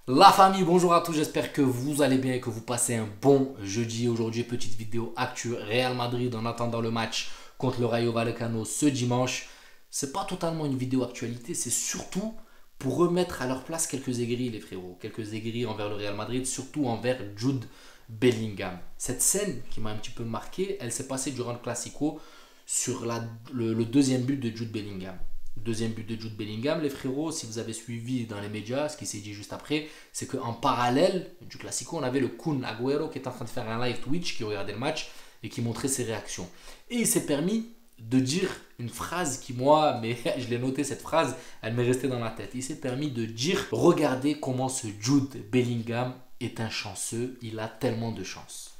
La famille, bonjour à tous, j'espère que vous allez bien et que vous passez un bon jeudi. Aujourd'hui, petite vidéo actu Real Madrid en attendant le match contre le Rayo Vallecano ce dimanche. C'est pas totalement une vidéo actualité, c'est surtout pour remettre à leur place quelques aigris les frérots. Quelques aigris envers le Real Madrid, surtout envers Jude Bellingham. Cette scène qui m'a un petit peu marqué, elle s'est passée durant le Classico sur le deuxième but de Jude Bellingham. Deuxième but de Jude Bellingham, les frérots, si vous avez suivi dans les médias, ce qui s'est dit juste après, c'est qu'en parallèle du Classico, on avait le Kun Agüero qui est en train de faire un live Twitch, qui regardait le match et qui montrait ses réactions. Et il s'est permis de dire une phrase qui, moi, mais je l'ai noté cette phrase, elle m'est restée dans la tête. Il s'est permis de dire, regardez comment ce Jude Bellingham est un chanceux, il a tellement de chance.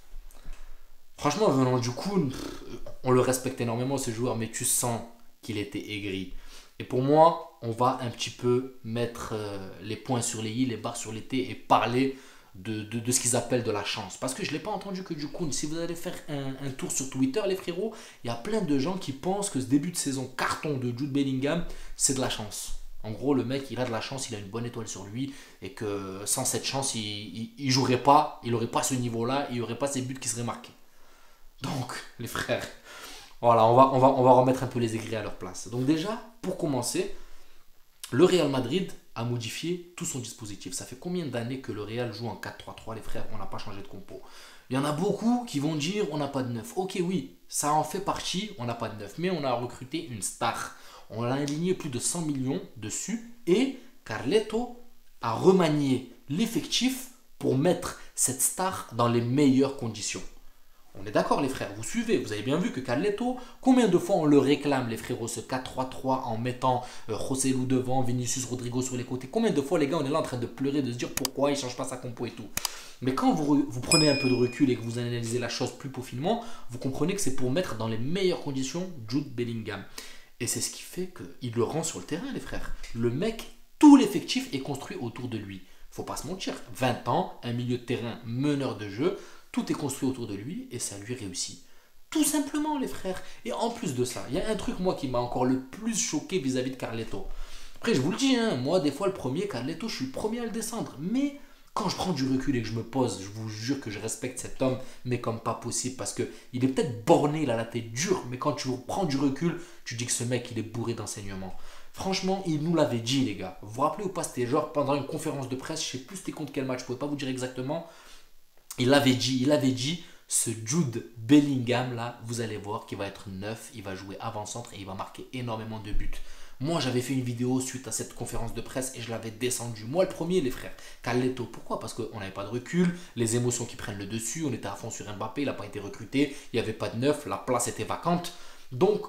Franchement, venant du Kun, on le respecte énormément ce joueur, mais tu sens qu'il était aigri. Et pour moi, on va un petit peu mettre les points sur les i, les barres sur les t et parler de ce qu'ils appellent de la chance. Parce que je ne l'ai pas entendu que du coup. Si vous allez faire un tour sur Twitter, les frérots, il y a plein de gens qui pensent que ce début de saison carton de Jude Bellingham, c'est de la chance. En gros, le mec, il a de la chance, il a une bonne étoile sur lui et que sans cette chance, il jouerait pas, il n'aurait pas ce niveau-là, il n'y aurait pas ces buts qui seraient marqués. Donc, les frères, voilà, on va remettre un peu les aigris à leur place. Donc déjà, pour commencer, le Real Madrid a modifié tout son dispositif. Ça fait combien d'années que le Real joue en 4-3-3, les frères? On n'a pas changé de compo. Il y en a beaucoup qui vont dire on n'a pas de neuf. Ok, oui, ça en fait partie, on n'a pas de neuf. Mais on a recruté une star. On a aligné plus de 100 millions dessus. Et Carleto a remanié l'effectif pour mettre cette star dans les meilleures conditions. On est d'accord les frères, vous suivez, vous avez bien vu que Carleto, combien de fois on le réclame les frérots, ce 4-3-3 en mettant Joselu devant, Vinicius Rodrigo sur les côtés. Combien de fois les gars on est là en train de pleurer, de se dire pourquoi il ne change pas sa compo et tout. Mais quand vous prenez un peu de recul et que vous analysez la chose plus peaufinement, vous comprenez que c'est pour mettre dans les meilleures conditions Jude Bellingham. Et c'est ce qui fait qu'il le rend sur le terrain les frères. Le mec, tout l'effectif est construit autour de lui. Faut pas se mentir, 20 ans, un milieu de terrain meneur de jeu, tout est construit autour de lui et ça lui réussit. Tout simplement, les frères. Et en plus de ça, il y a un truc, moi, qui m'a encore le plus choqué vis-à-vis de Carleto. Après, je vous le dis, hein, moi, des fois, le premier, Carleto, je suis le premier à le descendre. Mais quand je prends du recul et que je me pose, je vous jure que je respecte cet homme, mais comme pas possible, parce qu'il est peut-être borné, il a la tête dure, mais quand tu prends du recul, tu dis que ce mec, il est bourré d'enseignements. Franchement, il nous l'avait dit, les gars. Vous vous rappelez ou pas, c'était genre pendant une conférence de presse, je sais plus c'était contre quel match, je ne pouvais pas vous dire exactement. Il avait dit, ce Jude Bellingham là, vous allez voir qu'il va être neuf, il va jouer avant-centre et il va marquer énormément de buts. Moi, j'avais fait une vidéo suite à cette conférence de presse et je l'avais descendu. Moi, le premier, les frères. Carleto, pourquoi? Parce qu'on n'avait pas de recul, les émotions qui prennent le dessus, on était à fond sur Mbappé, il n'a pas été recruté, il n'y avait pas de neuf, la place était vacante. Donc,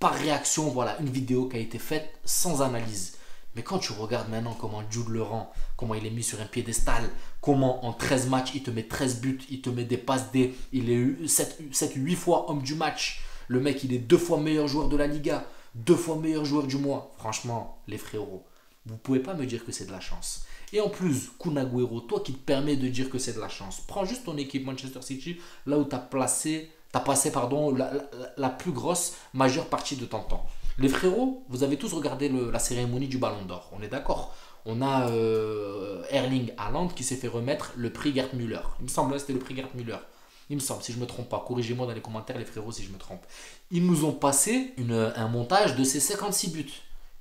par réaction, voilà, une vidéo qui a été faite sans analyse. Mais quand tu regardes maintenant comment Jude le rend, comment il est mis sur un piédestal, comment en 13 matchs il te met 13 buts, il te met des passes D, il est 7-8 fois homme du match. Le mec, il est 2 fois meilleur joueur de la Liga, 2 fois meilleur joueur du mois. Franchement, les frérots, vous ne pouvez pas me dire que c'est de la chance. Et en plus, Kun Agüero, toi qui te permets de dire que c'est de la chance, prends juste ton équipe Manchester City, là où tu as passé la plus grosse majeure partie de ton temps. Les frérots, vous avez tous regardé la cérémonie du Ballon d'Or, on est d'accord. On a Erling Haaland qui s'est fait remettre le prix Gerd Müller. Il me semble que c'était le prix Gerd Müller. Il me semble, si je ne me trompe pas. Corrigez-moi dans les commentaires, les frérots, si je me trompe. Ils nous ont passé un montage de ses 56 buts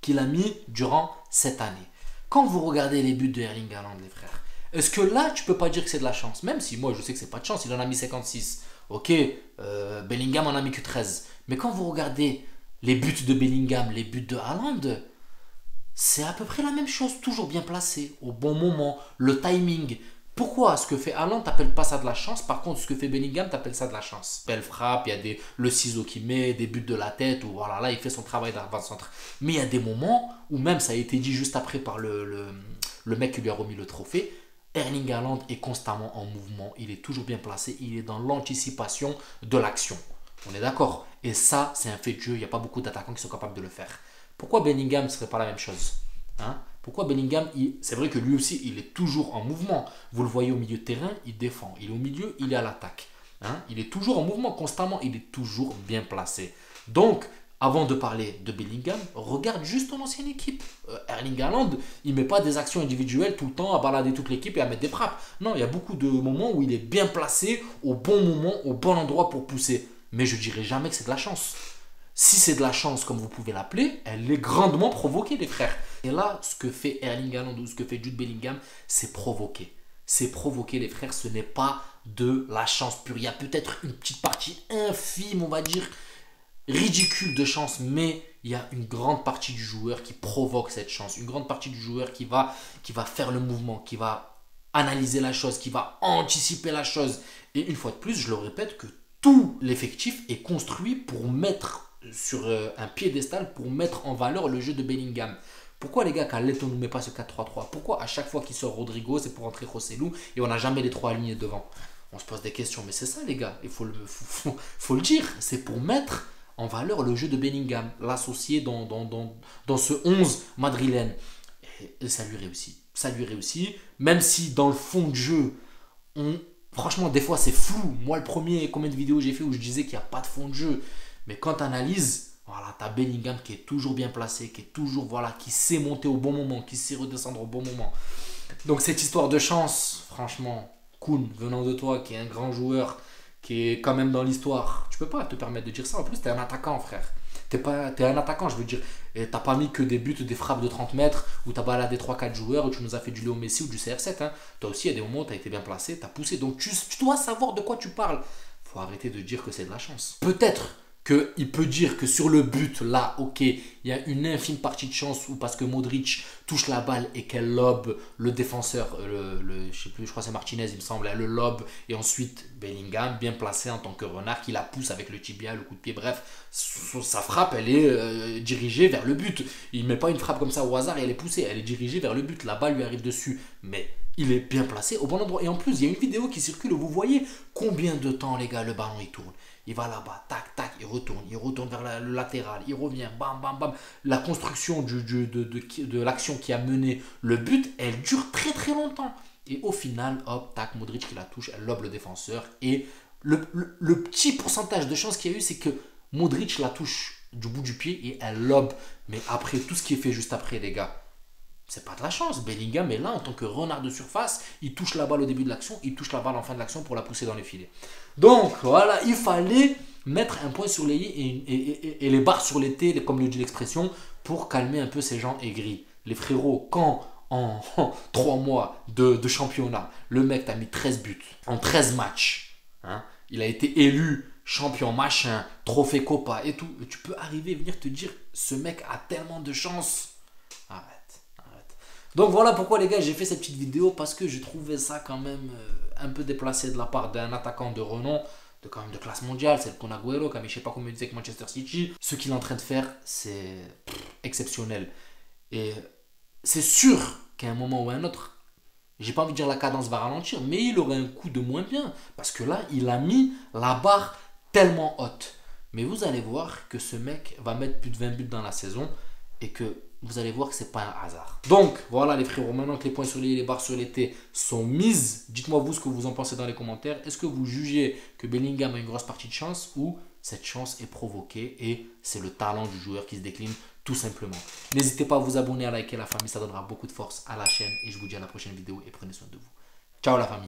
qu'il a mis durant cette année. Quand vous regardez les buts de Erling Haaland, les frères, est-ce que là, tu peux pas dire que c'est de la chance? Même si moi, je sais que c'est pas de chance, il en a mis 56. Ok, Bellingham en a mis que 13. Mais quand vous regardez les buts de Bellingham, les buts de Haaland, c'est à peu près la même chose, toujours bien placé, au bon moment, le timing. Pourquoi ce que fait Haaland, t'appelles pas ça de la chance? Par contre, ce que fait Bellingham, t'appelles ça de la chance. Belle frappe, il y a le ciseau qu'il met, des buts de la tête, ou voilà, là, il fait son travail d'avant-centre. Mais il y a des moments où même, ça a été dit juste après par le mec qui lui a remis le trophée, Erling Haaland est constamment en mouvement, il est toujours bien placé, il est dans l'anticipation de l'action. On est d'accord? Et ça, c'est un fait de jeu, il n'y a pas beaucoup d'attaquants qui sont capables de le faire. Pourquoi Bellingham ne serait pas la même chose? Hein? Pourquoi Bellingham, c'est vrai que lui aussi, il est toujours en mouvement. Vous le voyez au milieu de terrain, il défend. Il est au milieu, il est à l'attaque. Hein? Il est toujours en mouvement constamment, il est toujours bien placé. Donc, avant de parler de Bellingham, regarde juste ton ancienne équipe. Erling Haaland, il ne met pas des actions individuelles tout le temps à balader toute l'équipe et à mettre des frappes. Non, il y a beaucoup de moments où il est bien placé, au bon moment, au bon endroit pour pousser. Mais je ne dirais jamais que c'est de la chance. Si c'est de la chance, comme vous pouvez l'appeler, elle est grandement provoquée, les frères. Et là, ce que fait Erling Haaland ou ce que fait Jude Bellingham, c'est provoquer. C'est provoquer, les frères, ce n'est pas de la chance pure. Il y a peut-être une petite partie infime, on va dire, ridicule de chance, mais il y a une grande partie du joueur qui provoque cette chance. Une grande partie du joueur qui va faire le mouvement, qui va analyser la chose, qui va anticiper la chose. Et une fois de plus, je le répète, que tout l'effectif est construit pour mettre sur un piédestal, pour mettre en valeur le jeu de Bellingham. Pourquoi les gars, Carleton ne nous met pas ce 4-3-3? Pourquoi à chaque fois qu'il sort Rodrigo, c'est pour entrer Rossellou et on n'a jamais les trois alignés devant? On se pose des questions, mais c'est ça les gars, il faut le dire, c'est pour mettre en valeur le jeu de Bellingham, l'associer dans ce 11 madrilène. Et ça lui réussit. Ça lui réussit, même si dans le fond de jeu, franchement, des fois c'est flou. Moi, le premier, combien de vidéos j'ai fait où je disais qu'il n'y a pas de fond de jeu. Mais quand tu analyses, voilà, tu as Bellingham qui est toujours bien placé, qui est toujours, voilà, qui sait monter au bon moment, qui sait redescendre au bon moment. Donc cette histoire de chance, franchement, Kun, venant de toi, qui est un grand joueur, qui est quand même dans l'histoire, tu peux pas te permettre de dire ça. En plus, tu es un attaquant, frère. T'es un attaquant, je veux dire. Et t'as pas mis que des buts, des frappes de 30 mètres, où t'as baladé 3-4 joueurs, où tu nous as fait du Léo Messi ou du CR7. Hein. Toi aussi, il y a des moments où t'as été bien placé, t'as poussé. Donc tu dois savoir de quoi tu parles. Faut arrêter de dire que c'est de la chance. Peut-être qu'il peut dire que sur le but, là, ok, il y a une infime partie de chance ou parce que Modric touche la balle et qu'elle lobe le défenseur, je sais plus, je crois que c'est Martinez, il me semble, elle le lobe et ensuite Bellingham, bien placé en tant que renard, qui la pousse avec le tibia, le coup de pied, bref, sa frappe, elle est dirigée vers le but. Il ne met pas une frappe comme ça au hasard et elle est poussée, elle est dirigée vers le but, la balle lui arrive dessus, mais il est bien placé au bon endroit. Et en plus, il y a une vidéo qui circule où vous voyez combien de temps, les gars, le ballon il tourne. Il va là-bas, tac, tac, il retourne vers le latéral, il revient, bam, bam, bam. La construction de l'action qui a mené le but, elle dure très très longtemps. Et au final, hop, tac, Modric qui la touche, elle lobe le défenseur. Et le petit pourcentage de chance qu'il y a eu, c'est que Modric la touche du bout du pied et elle lobe. Mais après, tout ce qui est fait juste après, les gars, c'est pas de la chance. Bellingham est là en tant que renard de surface. Il touche la balle au début de l'action, il touche la balle en fin de l'action pour la pousser dans les filets. Donc voilà, il fallait mettre un point sur les i et les barres sur les t, comme le dit l'expression, pour calmer un peu ces gens aigris. Les frérots, quand en 3 mois de championnat, le mec t'a mis 13 buts en 13 matchs, hein, il a été élu champion machin, trophée Copa et tout, tu peux arriver et venir te dire, ce mec a tellement de chance. Arrête. Donc voilà pourquoi les gars j'ai fait cette petite vidéo, parce que j'ai trouvé ça quand même un peu déplacé de la part d'un attaquant de renom, quand même de classe mondiale, c'est le Kun Agüero, comme je sais pas comment il disait que Manchester City. Ce qu'il est en train de faire, c'est exceptionnel. Et c'est sûr qu'à un moment ou à un autre, j'ai pas envie de dire la cadence va ralentir, mais il aurait un coup de moins bien, parce que là il a mis la barre tellement haute. Mais vous allez voir que ce mec va mettre plus de 20 buts dans la saison et que vous allez voir que c'est pas un hasard. Donc voilà les frérots, maintenant que les points sur les barres sur les T sont mises, dites-moi vous ce que vous en pensez dans les commentaires. Est-ce que vous jugez que Bellingham a une grosse partie de chance ou cette chance est provoquée et c'est le talent du joueur qui se décline tout simplement? N'hésitez pas à vous abonner, à liker la famille, ça donnera beaucoup de force à la chaîne et je vous dis à la prochaine vidéo et prenez soin de vous. Ciao la famille.